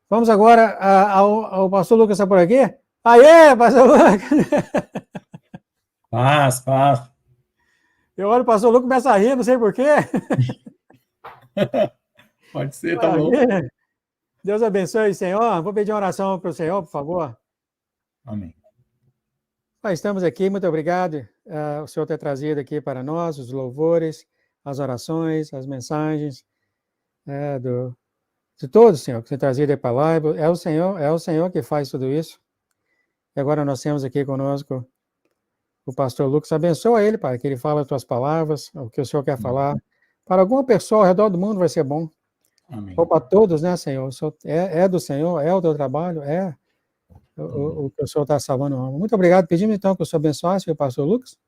Vamos agora ao pastor Lucas, está por aqui? Aê, pastor Lucas! Paz. Eu olho o pastor Lucas e começa a rir, não sei porquê. Pode ser, tá bom. Deus abençoe, Senhor. Vou pedir uma oração para o Senhor, por favor. Amém. Estamos aqui, muito obrigado o Senhor ter trazido aqui para nós os louvores, as orações, as mensagens de todos, Senhor, que você trazido aí para lá. É o Senhor que faz tudo isso. E agora nós temos aqui conosco o pastor Lucas. Abençoa ele, Pai, que ele fale as tuas palavras, o que o Senhor quer falar. Para alguma pessoa ao redor do mundo vai ser bom. Amém. Ou para todos, né, Senhor? É do Senhor, é o teu trabalho, o que o Senhor está salvando a alma. Muito obrigado. Pedimos, então, que o Senhor abençoasse o pastor Lucas,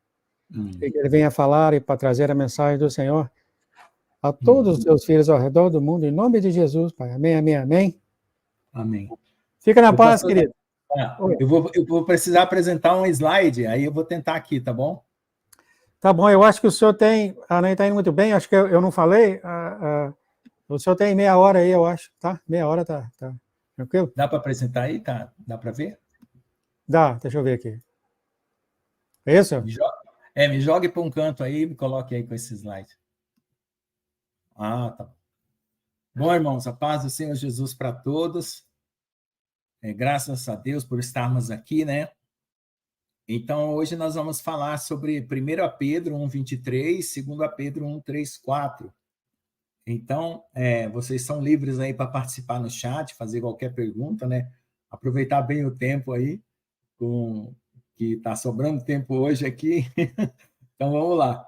e que ele venha falar e para trazer a mensagem do Senhor a todos os seus filhos ao redor do mundo, em nome de Jesus, Pai. Amém, amém, amém. Amém. Fica na paz, querido. Eu vou precisar apresentar um slide, aí eu vou tentar aqui, tá bom? Tá bom, eu acho que o senhor tem... A Ney está indo muito bem, acho que eu não falei. O senhor tem meia hora aí, eu acho, tá? Meia hora tá tranquilo? Dá para apresentar aí, tá? Dá para ver? Dá, deixa eu ver aqui. É isso? Me jogue para um canto aí e me coloque aí com esse slide. Tá. Bom, irmãos, a paz do Senhor Jesus para todos. Graças a Deus por estarmos aqui, né? Então, hoje nós vamos falar sobre 1 Pedro 1:23, 2 Pedro 1:3-4. Então, vocês são livres aí para participar no chat, fazer qualquer pergunta, né? Aproveitar bem o tempo aí, que está sobrando tempo hoje aqui. Então, vamos lá.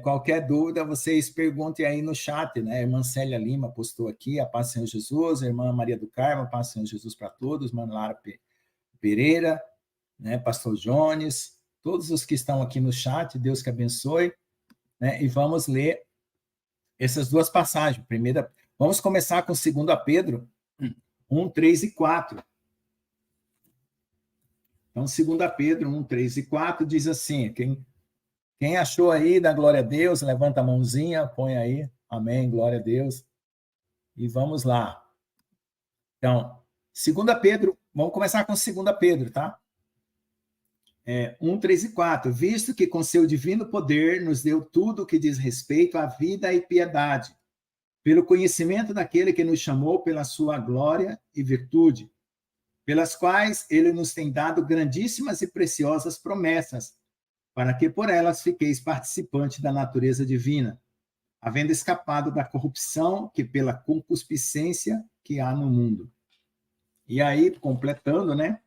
Qualquer dúvida, vocês perguntem aí no chat, né? A irmã Célia Lima postou aqui, a paz do Senhor Jesus, a irmã Maria do Carmo, a paz do Senhor Jesus para todos, irmã Lara Pereira, né? Pastor Jones, todos os que estão aqui no chat, Deus que abençoe, né? E vamos ler essas duas passagens. Vamos começar com 2 Pedro 1:3-4. Então, 2 Pedro 1:3-4 diz assim, quem achou aí, dá glória a Deus, levanta a mãozinha, põe aí, amém, glória a Deus. E vamos lá. Então, 2 Pedro, vamos começar com 2 Pedro, tá? 1:3-4. Visto que com seu divino poder nos deu tudo o que diz respeito à vida e piedade, pelo conhecimento daquele que nos chamou pela sua glória e virtude, pelas quais ele nos tem dado grandíssimas e preciosas promessas, para que por elas fiqueis participantes da natureza divina, havendo escapado da corrupção que pela concupiscência que há no mundo. E aí, completando, né?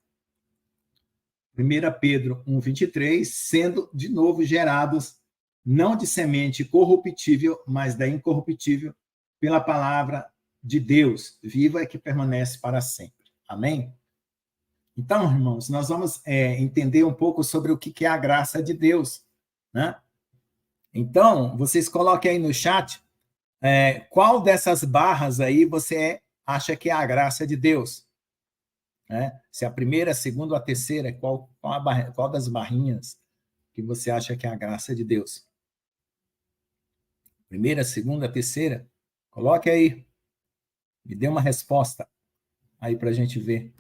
1 Pedro 1:23, sendo de novo gerados, não de semente corruptível, mas da incorruptível, pela palavra de Deus, viva e que permanece para sempre. Amém? Então, irmãos, nós vamos entender um pouco sobre o que é a graça de Deus, né? Então, vocês coloquem aí no chat qual dessas barras aí você acha que é a graça de Deus, né? Se a primeira, a segunda ou a terceira, qual das barrinhas que você acha que é a graça de Deus? Primeira, segunda, terceira? Coloque aí. Me dê uma resposta aí para a gente ver.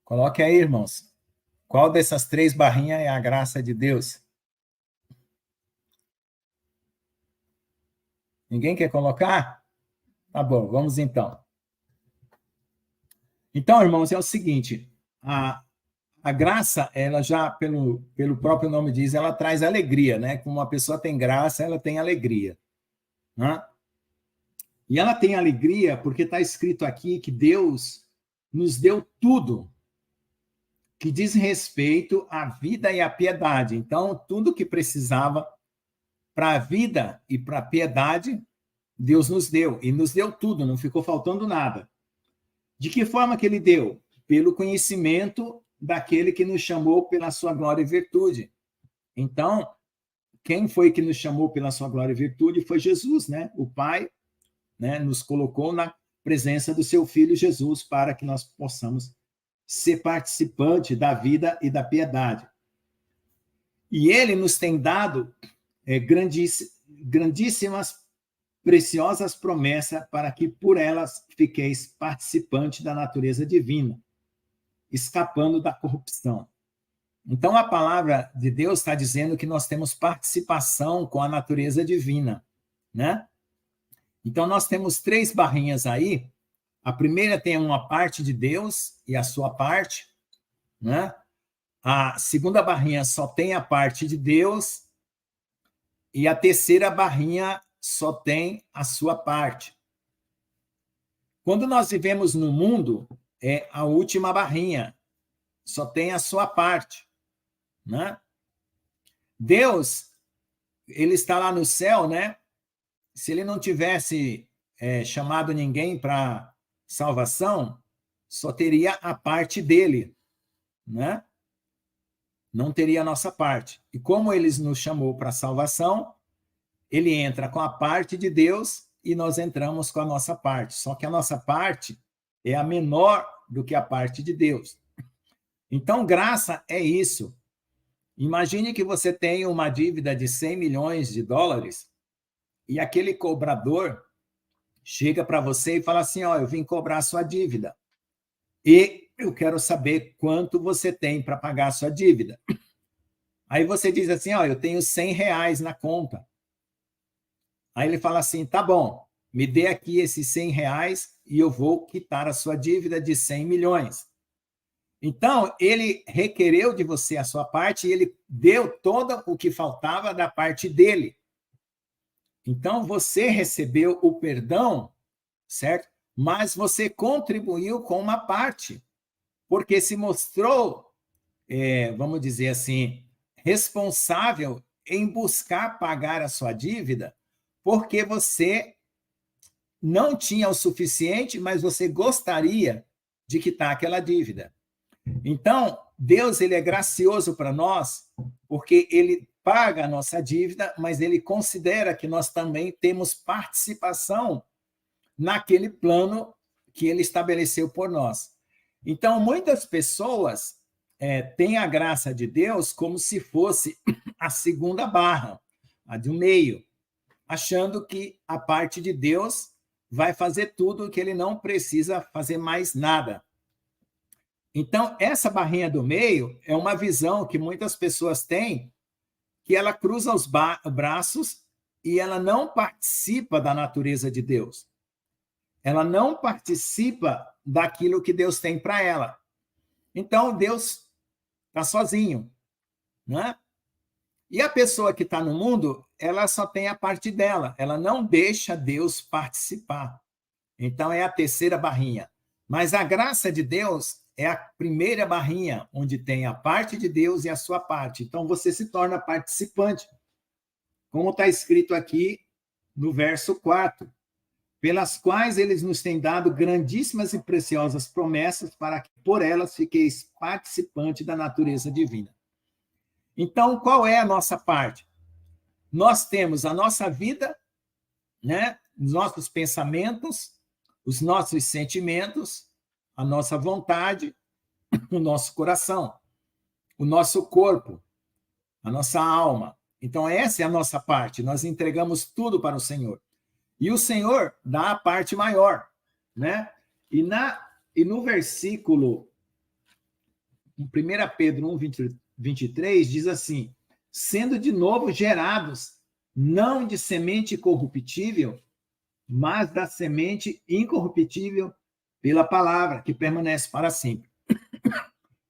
Coloque aí, irmãos. Qual dessas três barrinhas é a graça de Deus? Ninguém quer colocar? Tá bom, vamos então. Então, irmãos, é o seguinte, a graça, ela já, pelo próprio nome diz, ela traz alegria, né? Como uma pessoa tem graça, ela tem alegria, né? E ela tem alegria porque está escrito aqui que Deus nos deu tudo que diz respeito à vida e à piedade. Então, tudo que precisava para a vida e para a piedade, Deus nos deu. E nos deu tudo, não ficou faltando nada. De que forma que ele deu? Pelo conhecimento daquele que nos chamou pela sua glória e virtude. Então, quem foi que nos chamou pela sua glória e virtude foi Jesus, né? O Pai, né, nos colocou na presença do seu Filho Jesus para que nós possamos ser participante da vida e da piedade. E ele nos tem dado grandíssimas preciosas promessas para que por elas fiqueis participante da natureza divina, escapando da corrupção. Então, a palavra de Deus está dizendo que nós temos participação com a natureza divina, né? Então, nós temos 3 barrinhas aí. A primeira tem uma parte de Deus e a sua parte, né? A segunda barrinha só tem a parte de Deus e a terceira barrinha só tem a sua parte. Quando nós vivemos no mundo, é a última barrinha, só tem a sua parte, né? Deus, ele está lá no céu, né? Se ele não tivesse chamado ninguém para salvação, só teria a parte dele, né? Não teria a nossa parte. E como ele nos chamou para salvação, ele entra com a parte de Deus e nós entramos com a nossa parte. Só que a nossa parte é a menor do que a parte de Deus. Então, graça é isso. Imagine que você tem uma dívida de 100 milhões de dólares e aquele cobrador chega para você e fala assim, ó, eu vim cobrar a sua dívida e eu quero saber quanto você tem para pagar a sua dívida. Aí você diz assim, ó, eu tenho 100 reais na conta. Aí ele fala assim, tá bom, me dê aqui esses 100 reais e eu vou quitar a sua dívida de 100 milhões. Então, ele requereu de você a sua parte e ele deu todo o que faltava da parte dele. Então, você recebeu o perdão, certo? Mas você contribuiu com uma parte, porque se mostrou, vamos dizer assim, responsável em buscar pagar a sua dívida, porque você não tinha o suficiente, mas você gostaria de quitar aquela dívida. Então, Deus, ele é gracioso para nós, porque ele paga a nossa dívida, mas ele considera que nós também temos participação naquele plano que ele estabeleceu por nós. Então, muitas pessoas têm a graça de Deus como se fosse a segunda barra, a do meio, achando que a parte de Deus vai fazer tudo, que ele não precisa fazer mais nada. Então, essa barrinha do meio é uma visão que muitas pessoas têm, que ela cruza os braços e ela não participa da natureza de Deus. Ela não participa daquilo que Deus tem para ela. Então, Deus está sozinho, né? E a pessoa que está no mundo, ela só tem a parte dela, ela não deixa Deus participar. Então, é a terceira barrinha. Mas a graça de Deus é a primeira barrinha, onde tem a parte de Deus e a sua parte. Então, você se torna participante. Como está escrito aqui no verso 4. Pelas quais eles nos têm dado grandíssimas e preciosas promessas para que por elas fiqueis participante da natureza divina. Então, qual é a nossa parte? Nós temos a nossa vida, né? Os nossos pensamentos, os nossos sentimentos, a nossa vontade, o nosso coração, o nosso corpo, a nossa alma. Então, essa é a nossa parte. Nós entregamos tudo para o Senhor. E o Senhor dá a parte maior, né? E no versículo 1 Pedro 1, 23, diz assim, sendo de novo gerados, não de semente corruptível, mas da semente incorruptível pela palavra, que permanece para sempre.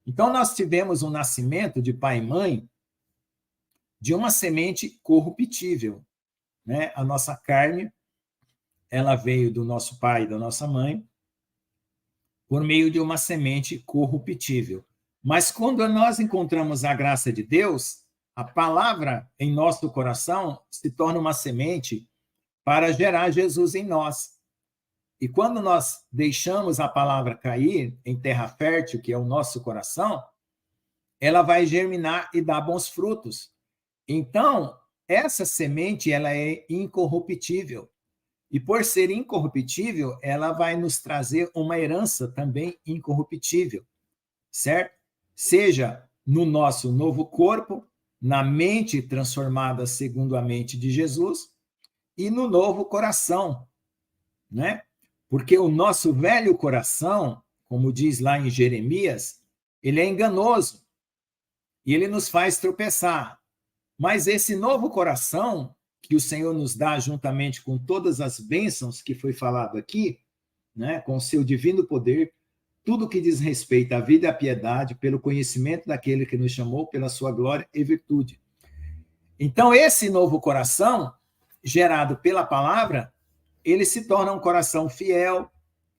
Então, nós tivemos um nascimento de pai e mãe de uma semente corruptível, né? A nossa carne, ela veio do nosso pai e da nossa mãe por meio de uma semente corruptível. Mas quando nós encontramos a graça de Deus, a palavra em nosso coração se torna uma semente para gerar Jesus em nós. E quando nós deixamos a palavra cair em terra fértil, que é o nosso coração, ela vai germinar e dar bons frutos. Então, essa semente, ela é incorruptível. E por ser incorruptível, ela vai nos trazer uma herança também incorruptível, certo? Seja no nosso novo corpo, na mente transformada segundo a mente de Jesus, e no novo coração, né? Porque o nosso velho coração, como diz lá em Jeremias, ele é enganoso e ele nos faz tropeçar. Mas esse novo coração que o Senhor nos dá juntamente com todas as bênçãos que foi falado aqui, né, com o seu divino poder, tudo que diz respeito à vida e à piedade, pelo conhecimento daquele que nos chamou, pela sua glória e virtude. Então, esse novo coração, gerado pela palavra, ele se torna um coração fiel,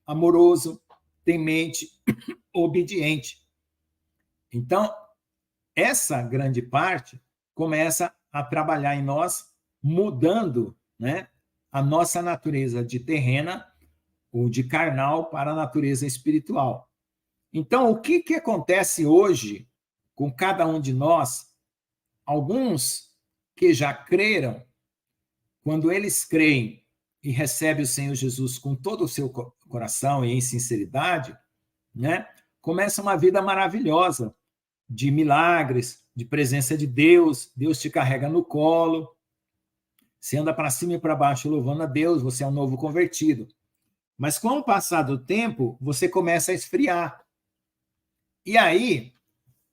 amoroso, temente, obediente. Então, essa grande parte começa a trabalhar em nós, mudando, né, a nossa natureza de terrena ou de carnal para a natureza espiritual. Então, o que acontece hoje com cada um de nós? Alguns que já creram, quando eles creem e recebem o Senhor Jesus com todo o seu coração e em sinceridade, né, começa uma vida maravilhosa, de milagres, de presença de Deus. Deus te carrega no colo, você anda para cima e para baixo louvando a Deus, você é um novo convertido. Mas com o passar do tempo, você começa a esfriar. E aí,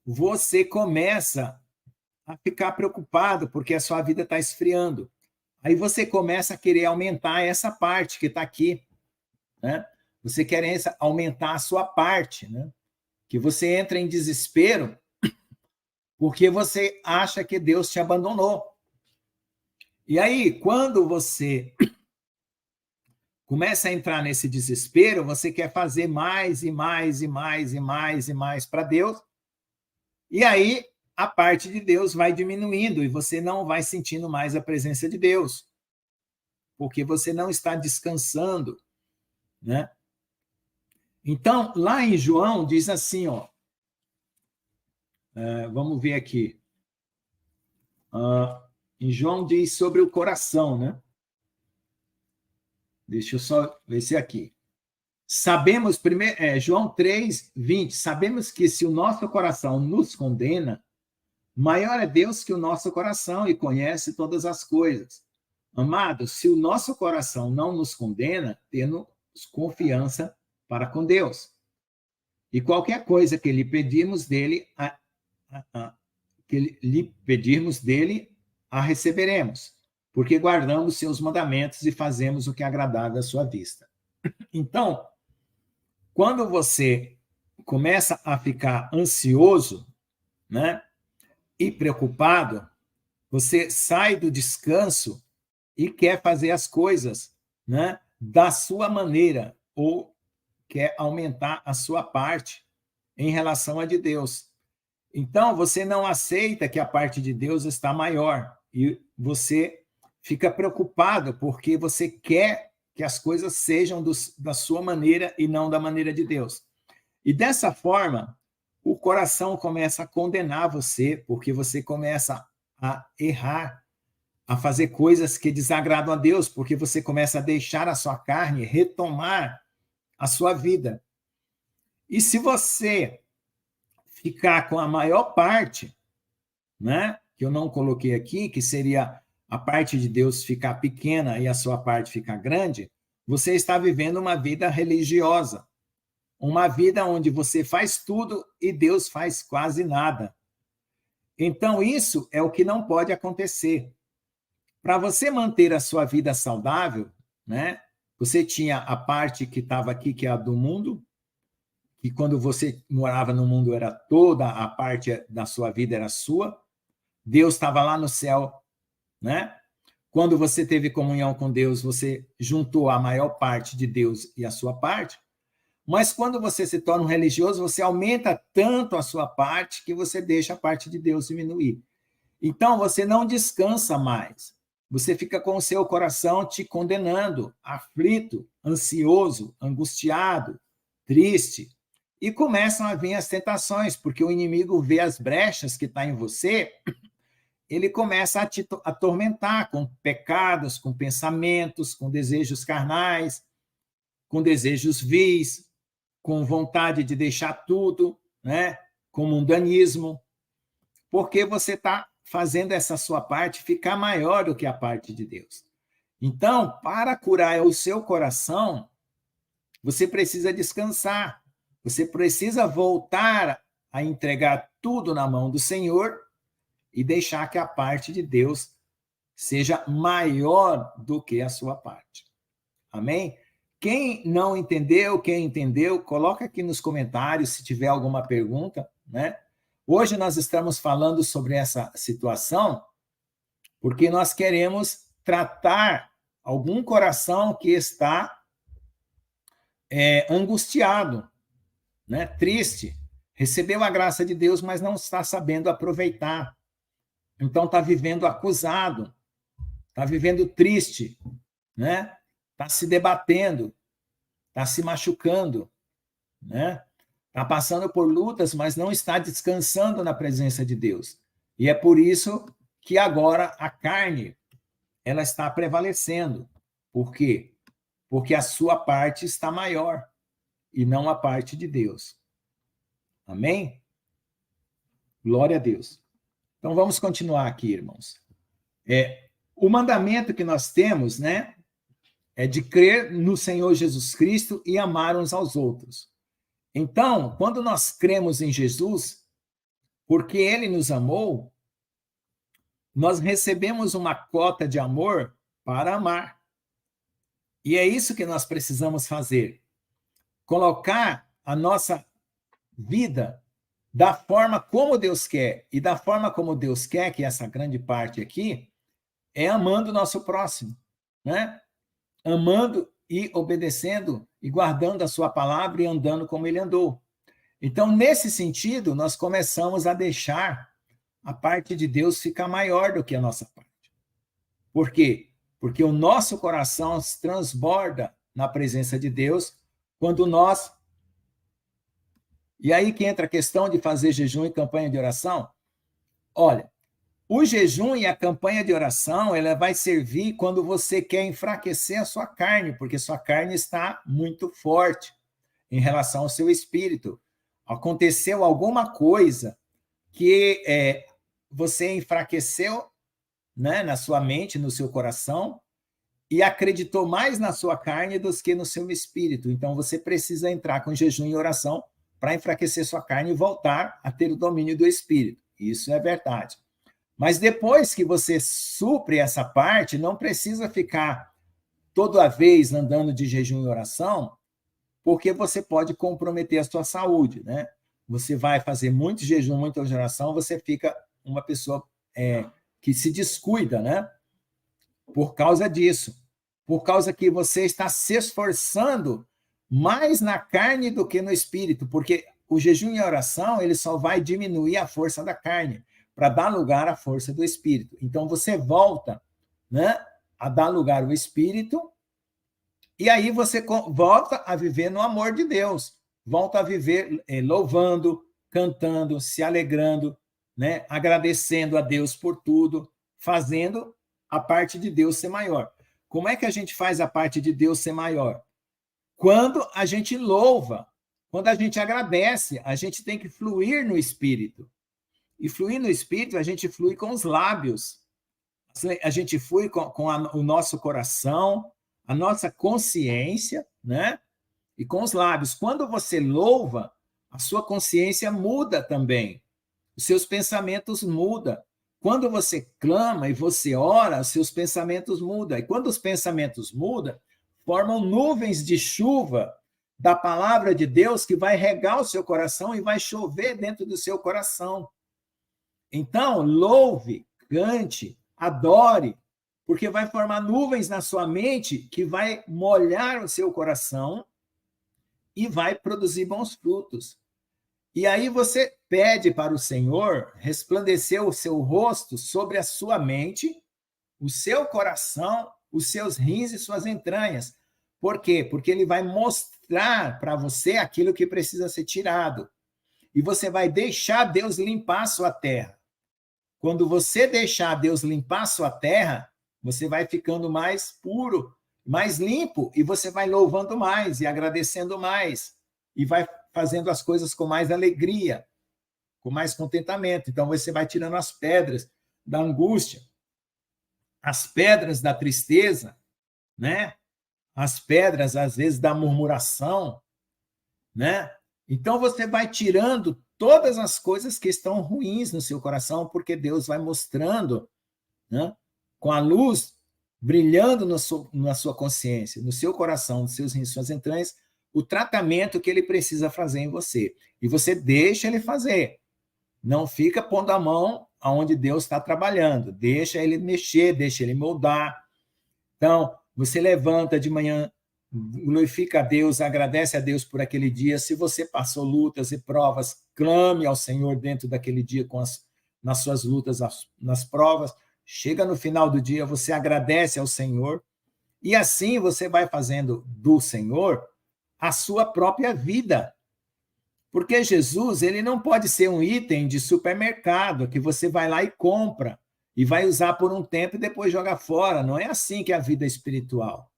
você começa a ficar preocupado porque a sua vida está esfriando. Aí você começa a querer aumentar essa parte que está aqui, né? Você quer aumentar a sua parte, né? Que você entra em desespero porque você acha que Deus te abandonou. E aí, quando você começa a entrar nesse desespero, você quer fazer mais e mais e mais e mais e mais para Deus, e aí a parte de Deus vai diminuindo e você não vai sentindo mais a presença de Deus, porque você não está descansando, né? Então, lá em João, diz assim, ó, vamos ver aqui. Em João diz sobre o coração, né? Deixa eu só ver se é aqui. Sabemos, João 3, 20, sabemos que se o nosso coração nos condena, maior é Deus que o nosso coração e conhece todas as coisas. Amados, se o nosso coração não nos condena, temos confiança para com Deus. E qualquer coisa que lhe pedirmos dele, a receberemos, porque guardamos seus mandamentos e fazemos o que é agradável à sua vista. Então, quando você começa a ficar ansioso, né, e preocupado, você sai do descanso e quer fazer as coisas, né, da sua maneira, ou quer aumentar a sua parte em relação a de Deus. Então, você não aceita que a parte de Deus está maior e você fica preocupado porque você quer que as coisas sejam da sua maneira e não da maneira de Deus. E dessa forma, o coração começa a condenar você, porque você começa a errar, a fazer coisas que desagradam a Deus, porque você começa a deixar a sua carne retomar a sua vida. E se você ficar com a maior parte, né, que eu não coloquei aqui, que seria a parte de Deus ficar pequena e a sua parte ficar grande, você está vivendo uma vida religiosa, uma vida onde você faz tudo e Deus faz quase nada. Então, isso é o que não pode acontecer. Para você manter a sua vida saudável, né, você tinha a parte que estava aqui, que é a do mundo, que quando você morava no mundo era toda a parte da sua vida era sua. Deus estava lá no céu, né? Quando você teve comunhão com Deus, você juntou a maior parte de Deus e a sua parte. Mas quando você se torna um religioso, você aumenta tanto a sua parte que você deixa a parte de Deus diminuir. Então, você não descansa mais. Você fica com o seu coração te condenando, aflito, ansioso, angustiado, triste. E começam a vir as tentações, porque o inimigo vê as brechas que estão em você, ele começa a te atormentar com pecados, com pensamentos, com desejos carnais, com desejos vis, com vontade de deixar tudo, né? Com mundanismo, porque você está fazendo essa sua parte ficar maior do que a parte de Deus. Então, para curar o seu coração, você precisa descansar. Você precisa voltar a entregar tudo na mão do Senhor e deixar que a parte de Deus seja maior do que a sua parte. Amém? Quem não entendeu, quem entendeu, coloca aqui nos comentários se tiver alguma pergunta, né? Hoje nós estamos falando sobre essa situação porque nós queremos tratar algum coração que está angustiado, né? Triste, recebeu a graça de Deus, mas não está sabendo aproveitar. Então está vivendo acusado, está vivendo triste, né? Está se debatendo, está se machucando, né? Está passando por lutas, mas não está descansando na presença de Deus. E é por isso que agora a carne ela está prevalecendo. Por quê? Porque a sua parte está maior e não a parte de Deus. Amém? Glória a Deus. Então vamos continuar aqui, irmãos. O mandamento que nós temos, né, é de crer no Senhor Jesus Cristo e amar uns aos outros. Então, quando nós cremos em Jesus, porque ele nos amou, nós recebemos uma cota de amor para amar. E é isso que nós precisamos fazer. Colocar a nossa vida da forma como Deus quer. E da forma como Deus quer, que é essa grande parte aqui, é amando o nosso próximo, né? Amando e obedecendo e guardando a sua palavra e andando como ele andou. Então, nesse sentido, nós começamos a deixar a parte de Deus ficar maior do que a nossa parte. Por quê? Porque o nosso coração se transborda na presença de Deus quando nós... E aí que entra a questão de fazer jejum e campanha de oração. Olha, o jejum e a campanha de oração, ela vai servir quando você quer enfraquecer a sua carne, porque sua carne está muito forte em relação ao seu espírito. Aconteceu alguma coisa que você enfraqueceu, né, na sua mente, no seu coração, e acreditou mais na sua carne do que no seu espírito. Então, você precisa entrar com jejum e oração para enfraquecer sua carne e voltar a ter o domínio do espírito. Isso é verdade. Mas depois que você supre essa parte, não precisa ficar toda vez andando de jejum e oração, porque você pode comprometer a sua saúde, né? Você vai fazer muito jejum, muita oração, você fica uma pessoa que se descuida, né? Por causa disso. Por causa que você está se esforçando mais na carne do que no espírito, porque o jejum e a oração, ele só vai diminuir a força da carne, para dar lugar à força do espírito. Então, você volta, né, a dar lugar ao espírito, e aí você volta a viver no amor de Deus, volta a viver louvando, cantando, se alegrando, né, agradecendo a Deus por tudo, fazendo a parte de Deus ser maior. Como é que a gente faz a parte de Deus ser maior? Quando a gente louva, quando a gente agradece, a gente tem que fluir no espírito. E fluir no espírito, a gente flui com os lábios. A gente flui com o nosso coração, a nossa consciência, né? E com os lábios. Quando você louva, a sua consciência muda também. Os seus pensamentos mudam. Quando você clama e você ora, os seus pensamentos mudam. E quando os pensamentos mudam, formam nuvens de chuva da palavra de Deus que vai regar o seu coração e vai chover dentro do seu coração. Então, louve, cante, adore, porque vai formar nuvens na sua mente que vai molhar o seu coração e vai produzir bons frutos. E aí você pede para o Senhor resplandecer o seu rosto sobre a sua mente, o seu coração, os seus rins e suas entranhas. Por quê? Porque ele vai mostrar para você aquilo que precisa ser tirado. E você vai deixar Deus limpar a sua terra. Quando você deixar Deus limpar a sua terra, você vai ficando mais puro, mais limpo, e você vai louvando mais e agradecendo mais, e vai fazendo as coisas com mais alegria, com mais contentamento. Então, você vai tirando as pedras da angústia, as pedras da tristeza, né? As pedras, às vezes, da murmuração, né? Então, você vai tirando todas as coisas que estão ruins no seu coração, porque Deus vai mostrando, né? Com a luz brilhando na sua consciência, no seu coração, nos seus rins, suas entranhas, o tratamento que ele precisa fazer em você. E você deixa ele fazer. Não fica pondo a mão aonde Deus está trabalhando. Deixa ele mexer, deixa ele moldar. Então, você levanta de manhã, glorifica a Deus, agradece a Deus por aquele dia. Se você passou lutas e provas, clame ao Senhor dentro daquele dia nas suas lutas, nas provas. Chega no final do dia, você agradece ao Senhor. E assim você vai fazendo do Senhor a sua própria vida. Porque Jesus, ele não pode ser um item de supermercado que você vai lá e compra e vai usar por um tempo e depois joga fora. Não é assim que é a vida espiritual.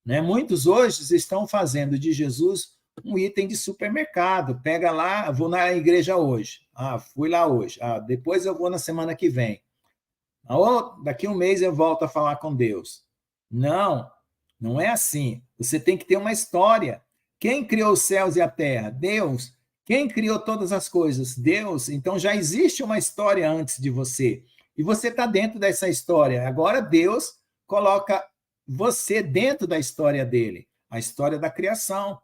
Né? Muitos hoje estão fazendo de Jesus um item de supermercado. Pega lá, vou na igreja hoje. Fui lá hoje. Depois eu vou na semana que vem. Daqui um mês eu volto a falar com Deus. Não, não é assim. Você tem que ter uma história. Quem criou os céus e a terra? Deus. Quem criou todas as coisas? Deus. Então já existe uma história antes de você. E você está dentro dessa história. Agora Deus coloca você dentro da história dele, a história da criação.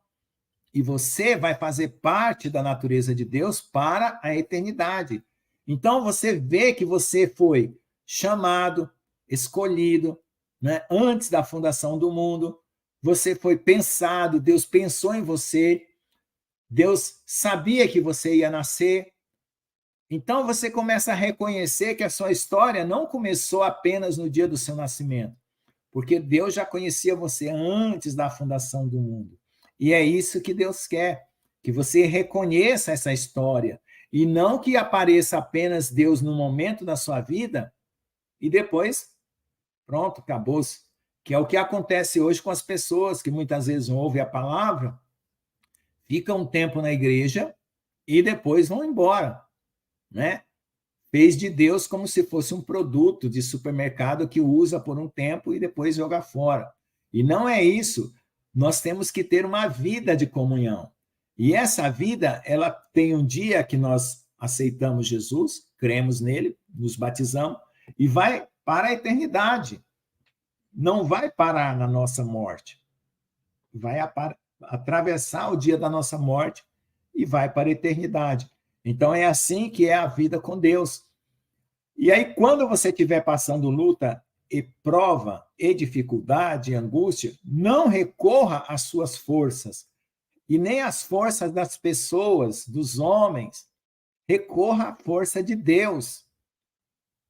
E você vai fazer parte da natureza de Deus para a eternidade. Então você vê que você foi chamado, escolhido, né? Antes da fundação do mundo. Você foi pensado, Deus pensou em você. Deus sabia que você ia nascer. Então você começa a reconhecer que a sua história não começou apenas no dia do seu nascimento, porque Deus já conhecia você antes da fundação do mundo. E é isso que Deus quer, que você reconheça essa história, e não que apareça apenas Deus no momento da sua vida, e depois, pronto, acabou-se. Que é o que acontece hoje com as pessoas que muitas vezes ouvem a palavra, ficam um tempo na igreja e depois vão embora, né? Fez de Deus como se fosse um produto de supermercado que usa por um tempo e depois joga fora. E não é isso. Nós temos que ter uma vida de comunhão. E essa vida, ela tem um dia que nós aceitamos Jesus, cremos nele, nos batizamos, e vai para a eternidade. Não vai parar na nossa morte. Vai atravessar o dia da nossa morte e vai para a eternidade. Então, é assim que é a vida com Deus. E aí, quando você estiver passando luta e prova, e dificuldade, e angústia, não recorra às suas forças, e nem às forças das pessoas, dos homens. Recorra à força de Deus.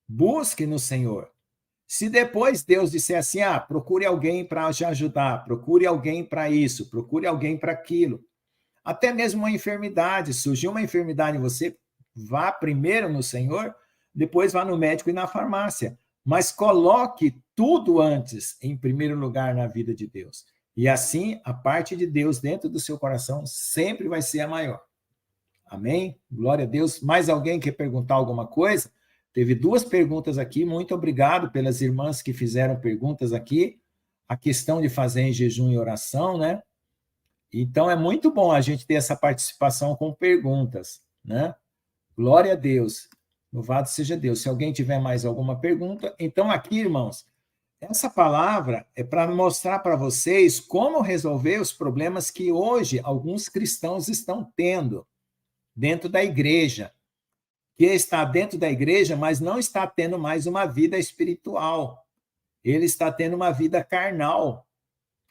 Busque no Senhor. Se depois Deus disser assim, procure alguém para te ajudar, procure alguém para isso, procure alguém para aquilo, até mesmo uma enfermidade, surgiu uma enfermidade em você, vá primeiro no Senhor, depois vá no médico e na farmácia, mas coloque tudo antes, em primeiro lugar, na vida de Deus. E assim, a parte de Deus dentro do seu coração sempre vai ser a maior. Amém? Glória a Deus. Mais alguém quer perguntar alguma coisa? Teve 2 perguntas aqui, muito obrigado pelas irmãs que fizeram perguntas aqui. A questão de fazer em jejum e oração, né? Então, é muito bom a gente ter essa participação com perguntas, né? Glória a Deus. Louvado seja Deus. Se alguém tiver mais alguma pergunta, então aqui, irmãos, essa palavra é para mostrar para vocês como resolver os problemas que hoje alguns cristãos estão tendo dentro da igreja. Que está dentro da igreja, mas não está tendo mais uma vida espiritual. Ele está tendo uma vida carnal.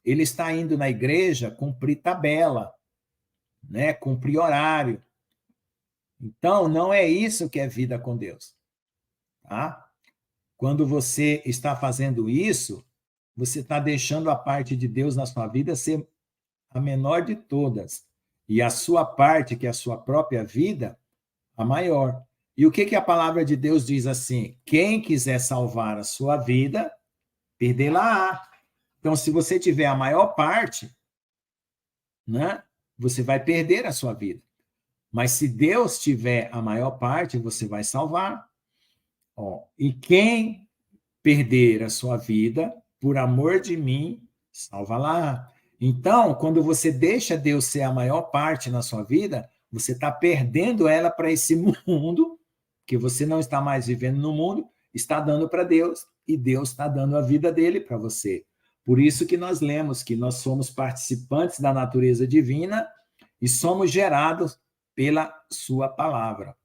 Ele está indo na igreja cumprir tabela, né? Cumprir horário. Então, não é isso que é vida com Deus. Tá? Quando você está fazendo isso, você está deixando a parte de Deus na sua vida ser a menor de todas. E a sua parte, que é a sua própria vida, a maior. E o que a palavra de Deus diz assim? Quem quiser salvar a sua vida, perdê-la-á. Então, se você tiver a maior parte, né, você vai perder a sua vida. Mas se Deus tiver a maior parte, você vai salvar. E quem perder a sua vida, por amor de mim salva lá. Então, quando você deixa Deus ser a maior parte na sua vida, você está perdendo ela para esse mundo, que você não está mais vivendo no mundo, está dando para Deus, e Deus está dando a vida dele para você. Por isso que nós lemos que nós somos participantes da natureza divina e somos gerados pela sua palavra.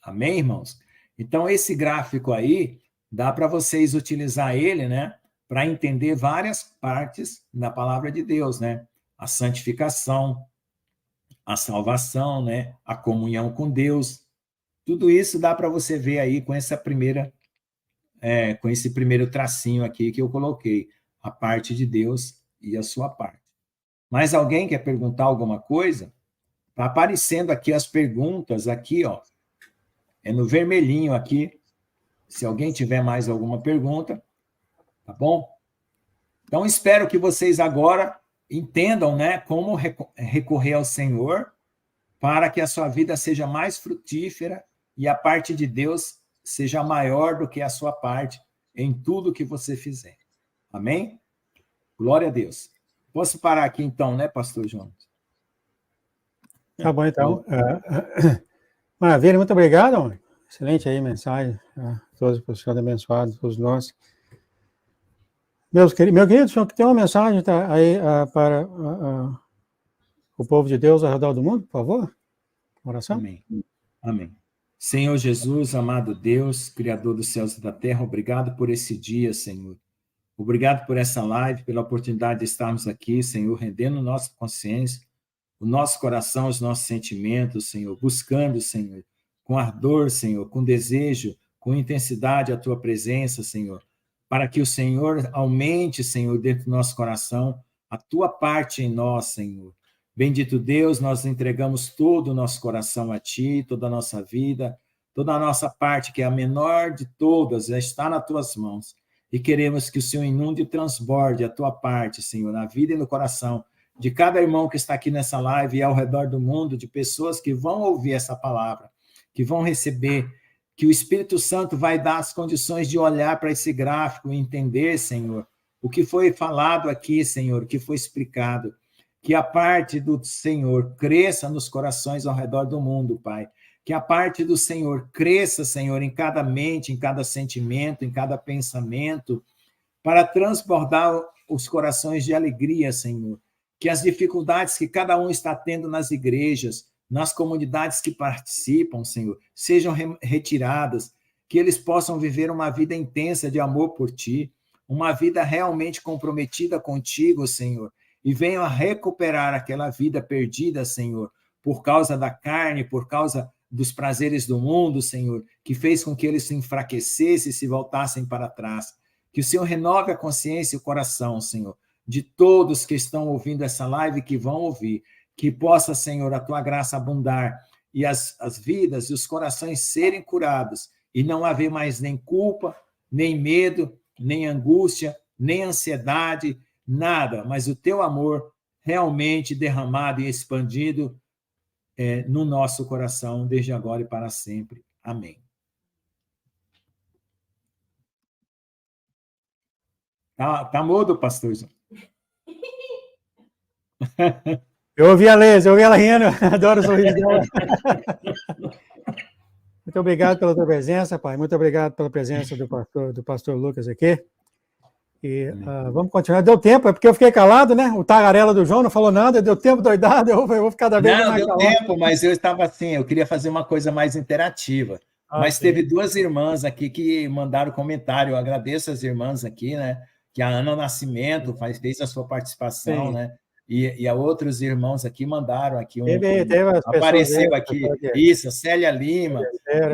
Amém, irmãos? Então, esse gráfico aí, dá para vocês utilizar ele, né, para entender várias partes da palavra de Deus, né? A santificação, a salvação, né? A comunhão com Deus. Tudo isso dá para você ver aí com essa com esse primeiro tracinho aqui que eu coloquei, a parte de Deus e a sua parte. Mas alguém quer perguntar alguma coisa? Está aparecendo aqui as perguntas aqui, ó. É no vermelhinho aqui. Se alguém tiver mais alguma pergunta, tá bom? Então, espero que vocês agora entendam, né, como recorrer ao Senhor para que a sua vida seja mais frutífera e a parte de Deus seja maior do que a sua parte em tudo que você fizer. Amém? Glória a Deus. Posso parar aqui então, né, pastor Jonas? Tá bom, então. Maravilha, muito obrigado. Excelente aí mensagem. Todos os senhores abençoados, todos nós. Meu querido, o senhor tem uma mensagem aí para o povo de Deus ao redor do mundo, por favor? Oração? Amém. Amém. Senhor Jesus, amado Deus, Criador dos céus e da terra, obrigado por esse dia, Senhor. Obrigado por essa live, pela oportunidade de estarmos aqui, Senhor, rendendo nossa consciência, o nosso coração, os nossos sentimentos, Senhor, buscando, Senhor, com ardor, Senhor, com desejo, com intensidade a Tua presença, Senhor, para que o Senhor aumente, Senhor, dentro do nosso coração, a Tua parte em nós, Senhor. Bendito Deus, nós entregamos todo o nosso coração a Ti, toda a nossa vida, toda a nossa parte, que é a menor de todas, já está nas Tuas mãos. E queremos que o Senhor inunde e transborde a Tua parte, Senhor, na vida e no coração de cada irmão que está aqui nessa live e ao redor do mundo, de pessoas que vão ouvir essa palavra, que vão receber, que o Espírito Santo vai dar as condições de olhar para esse gráfico e entender, Senhor, o que foi falado aqui, Senhor, o que foi explicado. Que a parte do Senhor cresça nos corações ao redor do mundo, Pai. Que a parte do Senhor cresça, Senhor, em cada mente, em cada sentimento, em cada pensamento, para transbordar os corações de alegria, Senhor. Que as dificuldades que cada um está tendo nas igrejas, nas comunidades que participam, Senhor, sejam retiradas, que eles possam viver uma vida intensa de amor por Ti, uma vida realmente comprometida contigo, Senhor, e venham a recuperar aquela vida perdida, Senhor, por causa da carne, por causa dos prazeres do mundo, Senhor, que fez com que eles se enfraquecessem e se voltassem para trás. Que o Senhor renove a consciência e o coração, Senhor, de todos que estão ouvindo essa live e que vão ouvir. Que possa, Senhor, a Tua graça abundar e as vidas e os corações serem curados e não haver mais nem culpa, nem medo, nem angústia, nem ansiedade, nada, mas o Teu amor realmente derramado e expandido no nosso coração, desde agora e para sempre. Amém. Tá mudo, pastorzão? Eu ouvi ela rindo, adoro o sorriso dela. Muito obrigado pela tua presença, pai. Muito obrigado pela presença do pastor Lucas aqui. E vamos continuar. Deu tempo, é porque eu fiquei calado, né? O tagarela do João não falou nada, deu tempo doidado, eu vou ficar cada vez mais calado. Não, deu tempo, mas eu estava assim, eu queria fazer uma coisa mais interativa. Mas sim. Teve duas irmãs aqui que mandaram comentário, eu agradeço as irmãs aqui, né? Que a Ana Nascimento fez a sua participação, sim. Né? E a outros irmãos aqui mandaram aqui apareceu aqui. Isso, Célia Lima.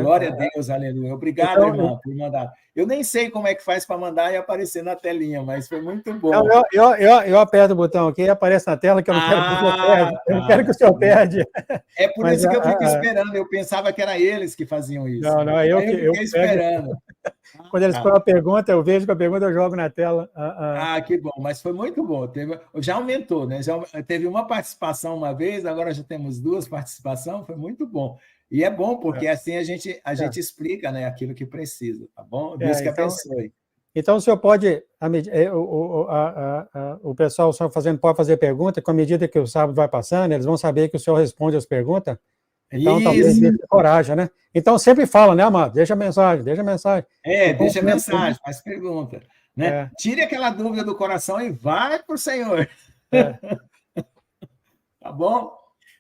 Glória a Deus, aleluia. Obrigado, então, irmã, por mandar. Eu nem sei como é que faz para mandar e aparecer na telinha, mas foi muito bom. Eu aperto o botão aqui e aparece na tela, que eu não quero que o senhor perde. Eu não quero que o senhor perde. É por isso que eu fico esperando. Eu pensava que era eles que faziam isso. Não, eu fiquei esperando. Quando eles põem a pergunta, eu vejo que a pergunta eu jogo na tela. Que bom, mas foi muito bom. Já aumentou, né? Já teve uma participação uma vez, agora já temos duas participações, foi muito bom. E é bom, porque assim a gente explica, né, aquilo que precisa, tá bom? Deus que abençoe. Então, o senhor pode, o pessoal só pode fazer pergunta, com a medida que o sábado vai passando, eles vão saber que o senhor responde as perguntas, então talvez dê coragem, né? Então, sempre fala, né, amado? Deixa a mensagem, deixa a mensagem. Deixa a mensagem, faz pergunta. Né? Tire aquela dúvida do coração e vai para o Senhor. Tá bom?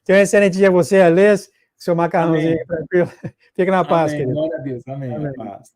Tenha um excelente dia a você, Alês, seu macarrãozinho tranquilo. Fique na paz, Amém. querido. Glória a Deus. Amém. Amém. Paz.